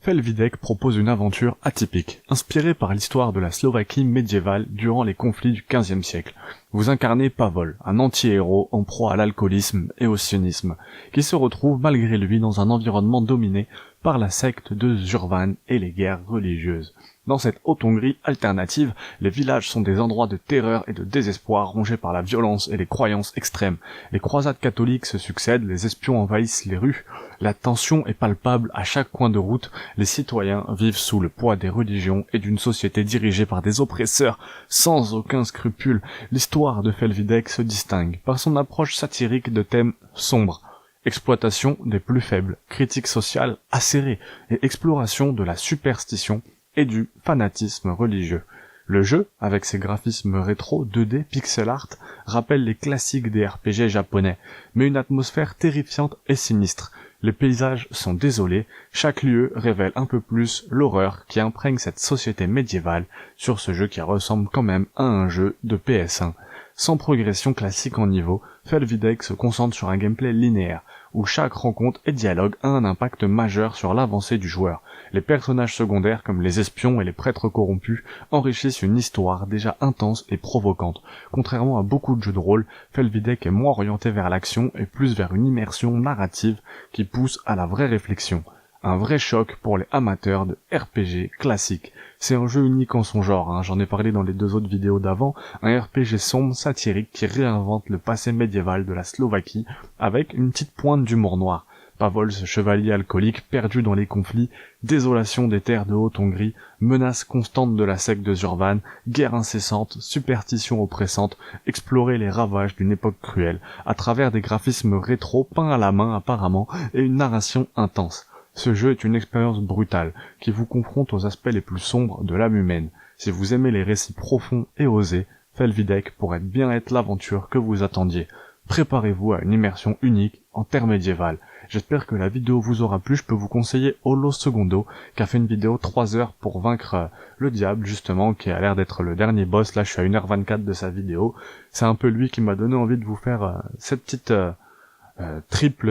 Felvidek propose une aventure atypique, inspirée par l'histoire de la Slovaquie médiévale durant les conflits du XVe siècle. Vous incarnez Pavol, un anti-héros en proie à l'alcoolisme et au sionisme, qui se retrouve malgré lui dans un environnement dominé par la secte de Zurvan et les guerres religieuses. Dans cette Haute-Hongrie alternative, les villages sont des endroits de terreur et de désespoir rongés par la violence et les croyances extrêmes. Les croisades catholiques se succèdent, les espions envahissent les rues, la tension est palpable à chaque coin de route, les citoyens vivent sous le poids des religions et d'une société dirigée par des oppresseurs sans aucun scrupule. L'histoire de Felvidek se distingue par son approche satirique de thèmes sombres. Exploitation des plus faibles, critique sociale acérée et exploration de la superstition et du fanatisme religieux. Le jeu, avec ses graphismes rétro 2D pixel art, rappelle les classiques des RPG japonais, mais une atmosphère terrifiante et sinistre. Les paysages sont désolés, chaque lieu révèle un peu plus l'horreur qui imprègne cette société médiévale sur ce jeu qui ressemble quand même à un jeu de PS1. Sans progression classique en niveau, Felvidek se concentre sur un gameplay linéaire, où chaque rencontre et dialogue a un impact majeur sur l'avancée du joueur. Les personnages secondaires comme les espions et les prêtres corrompus enrichissent une histoire déjà intense et provocante. Contrairement à beaucoup de jeux de rôle, Felvidek est moins orienté vers l'action et plus vers une immersion narrative qui pousse à la vraie réflexion. Un vrai choc pour les amateurs de RPG classiques. C'est un jeu unique en son genre, j'en ai parlé dans les 2 autres vidéos d'avant, un RPG sombre, satirique qui réinvente le passé médiéval de la Slovaquie avec une petite pointe d'humour noir. Pavol, ce chevalier alcoolique perdu dans les conflits, désolation des terres de Haute-Hongrie, menace constante de la secte de Zurvan, guerre incessante, superstition oppressante, explorer les ravages d'une époque cruelle, à travers des graphismes rétro peints à la main apparemment et une narration intense. Ce jeu est une expérience brutale, qui vous confronte aux aspects les plus sombres de l'âme humaine. Si vous aimez les récits profonds et osés, Felvidek pourrait bien être l'aventure que vous attendiez. Préparez-vous à une immersion unique en terre médiévale. J'espère que la vidéo vous aura plu. Je peux vous conseiller Holo Segundo, qui a fait une vidéo 3 heures pour vaincre le diable, justement, qui a l'air d'être le dernier boss. Là, je suis à 1h24 de sa vidéo. C'est un peu lui qui m'a donné envie de vous faire cette petite...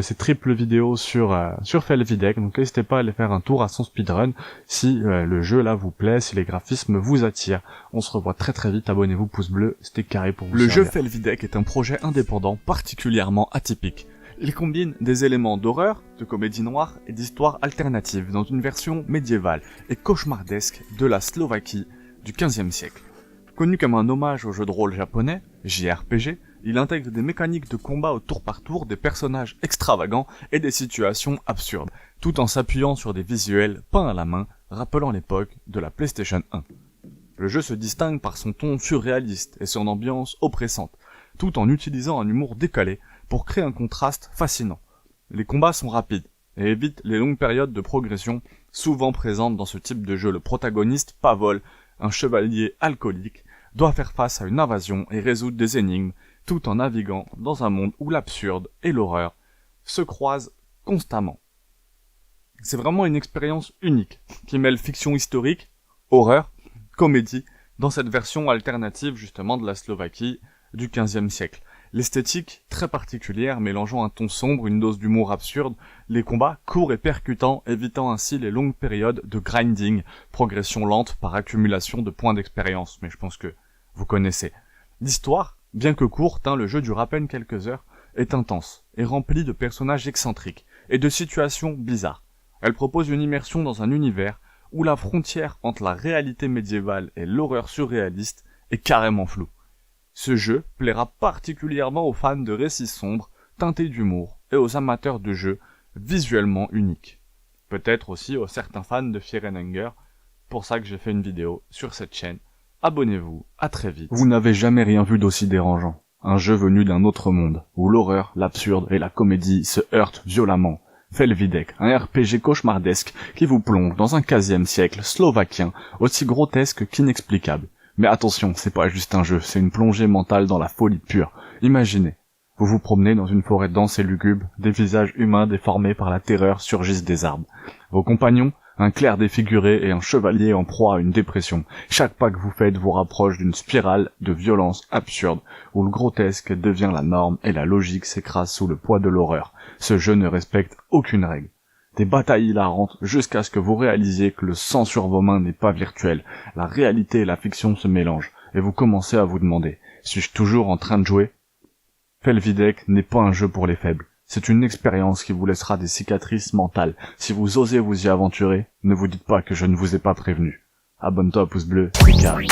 ces triples vidéos sur Felvidek, donc n'hésitez pas à aller faire un tour à son speedrun si le jeu là vous plaît, si les graphismes vous attirent. On se revoit très très vite, abonnez-vous, pouce bleu, c'était carré pour vous. Le jeu Felvidek est un projet indépendant particulièrement atypique. Il combine des éléments d'horreur, de comédie noire et d'histoire alternative dans une version médiévale et cauchemardesque de la Slovaquie du XVe siècle. Connu comme un hommage au jeu de rôle japonais, JRPG, il intègre des mécaniques de combat au tour par tour, des personnages extravagants et des situations absurdes, tout en s'appuyant sur des visuels peints à la main, rappelant l'époque de la PlayStation 1. Le jeu se distingue par son ton surréaliste et son ambiance oppressante, tout en utilisant un humour décalé pour créer un contraste fascinant. Les combats sont rapides et évitent les longues périodes de progression souvent présentes dans ce type de jeu. Le protagoniste, Pavol, un chevalier alcoolique, doit faire face à une invasion et résoudre des énigmes, tout en naviguant dans un monde où l'absurde et l'horreur se croisent constamment. C'est vraiment une expérience unique, qui mêle fiction historique, horreur, comédie, dans cette version alternative justement de la Slovaquie du XVe siècle. L'esthétique, très particulière, mélangeant un ton sombre, une dose d'humour absurde, les combats courts et percutants, évitant ainsi les longues périodes de grinding, progression lente par accumulation de points d'expérience, mais je pense que vous connaissez. L'histoire, bien que courte, le jeu dure à peine quelques heures, est intense et remplie de personnages excentriques et de situations bizarres. Elle propose une immersion dans un univers où la frontière entre la réalité médiévale et l'horreur surréaliste est carrément floue. Ce jeu plaira particulièrement aux fans de récits sombres, teintés d'humour, et aux amateurs de jeux visuellement uniques. Peut-être aussi aux certains fans de Fear and Hunger, pour ça que j'ai fait une vidéo sur cette chaîne. Abonnez-vous, à très vite. Vous n'avez jamais rien vu d'aussi dérangeant. Un jeu venu d'un autre monde, où l'horreur, l'absurde et la comédie se heurtent violemment. Felvidek, un RPG cauchemardesque qui vous plonge dans un XVe siècle slovaquien aussi grotesque qu'inexplicable. Mais attention, c'est pas juste un jeu, c'est une plongée mentale dans la folie pure. Imaginez, vous vous promenez dans une forêt dense et lugubre, des visages humains déformés par la terreur surgissent des arbres. Vos compagnons, un clerc défiguré et un chevalier en proie à une dépression. Chaque pas que vous faites vous rapproche d'une spirale de violence absurde, où le grotesque devient la norme et la logique s'écrase sous le poids de l'horreur. Ce jeu ne respecte aucune règle. Des batailles hilarantes jusqu'à ce que vous réalisiez que le sang sur vos mains n'est pas virtuel. La réalité et la fiction se mélangent, et vous commencez à vous demander, suis-je toujours en train de jouer? Felvidec n'est pas un jeu pour les faibles. C'est une expérience qui vous laissera des cicatrices mentales. Si vous osez vous y aventurer, ne vous dites pas que je ne vous ai pas prévenu. Abonne-toi, pouce bleu, c'est carré.